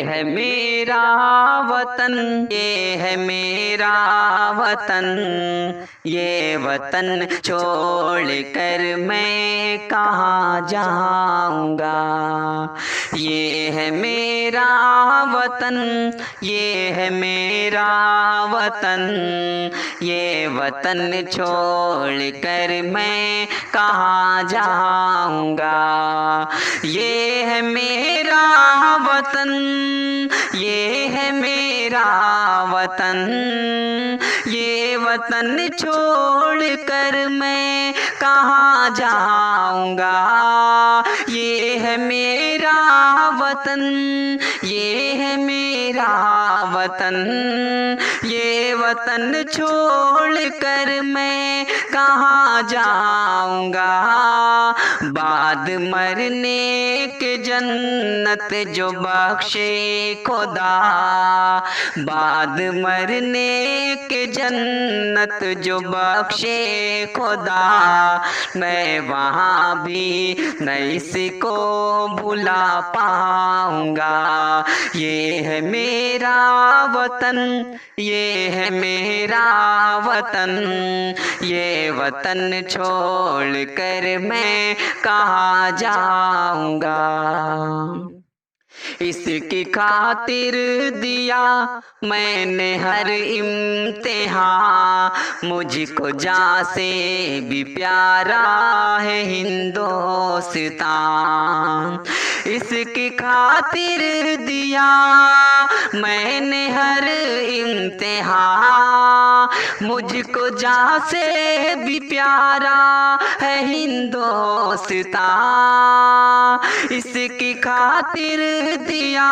है मेरा वतन, ये है मेरा वतन, ये वतन छोड़ कर मैं कहाँ जाऊँगा। ये है मेरा वतन, ये है मेरा वतन, ये वतन छोड़ कर मैं कहाँ जाऊँगा। ये है मेरा वतन, ये है मेरा वतन, ये वतन छोड़ कर मैं कहाँ जाऊँगा। ये है मेरा वतन, ये है मेरा वतन, ये वतन छोड़ कर मैं कहाँ जाऊँगा। बाद मरने के जन्नत जो बख्शे खुदा, बाद मरने के जन्नत जो बख्शे खुदा, मैं वहाँ भी नहीं इसको भुला पाऊँगा। ये है मेरा वतन, ये है मेरा वतन, ये वतन छोड़ कर मैं कहाँ जाऊँगा। इसकी खातिर दिया मैंने हर इम्तिहान, मुझको जान से भी प्यारा है हिंदुस्तान। इसकी खातिर दिया मैंने हर इम्तिहान, मुझको जान से भी प्यारा है हिंदुस्तान। इसकी खातिर दिया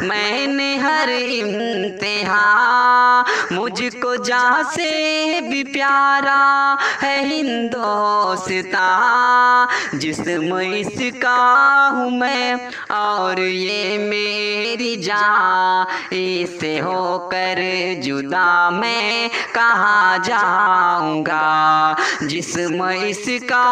मैंने हर इम्तिहान, मुझको जान से भी प्यारा है हिंदुस्तान। जिस्म इसका हूँ मैं और ये मेरी जान, इससे होकर जुदा मैं कहाँ जाऊँगा। जिस्म इसका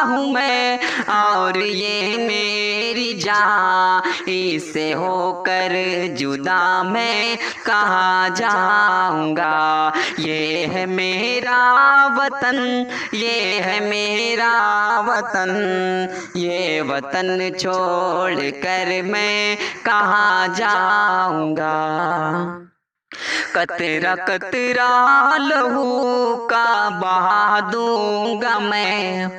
हूँ मैं और ये मेरी जान, इससे होकर जुदा मैं कहाँ जाऊँगा। ये है मेरा वतन, ये है मेरा वतन, ये वतन छोड़ कर मैं कहाँ जाऊँगा। कतरा कतरा लहू का बहा दूंगा मैं,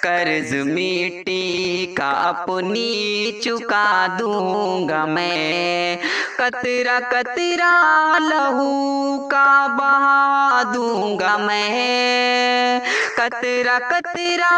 कर्ज मिट्टी का अपनी चुका दूंगा मैं। कतरा कतरा लहू का बहा दूंगा मैं, कतरा कतरा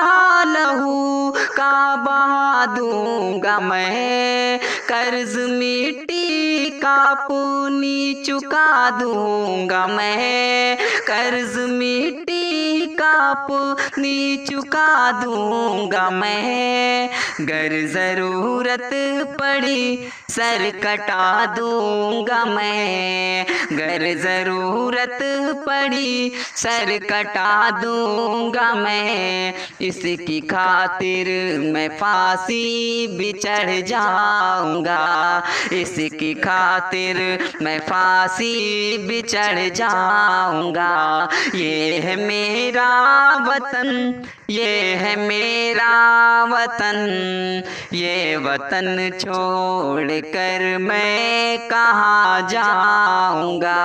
लहू का बहा दूंगा मैं। कर्ज मिट्टी का अपनी चुका दूंगा मैं, कर्ज मिट्टी का अपनी चुका दूंगा मैं। गर जरूरत पड़ी सर कटा दूंगा मैं, गर जरूरत पड़ी सर कटा दूंगा मैं। इसकी खातिर मैं फांसी भी चढ़ जाऊंगा, इसकी खातिर मैं फांसी भी चढ़ जाऊंगा। ये है मेरा वतन, ये है मेरा वतन, ये वतन छोड़ कर मैं कहाँ जाऊंगा।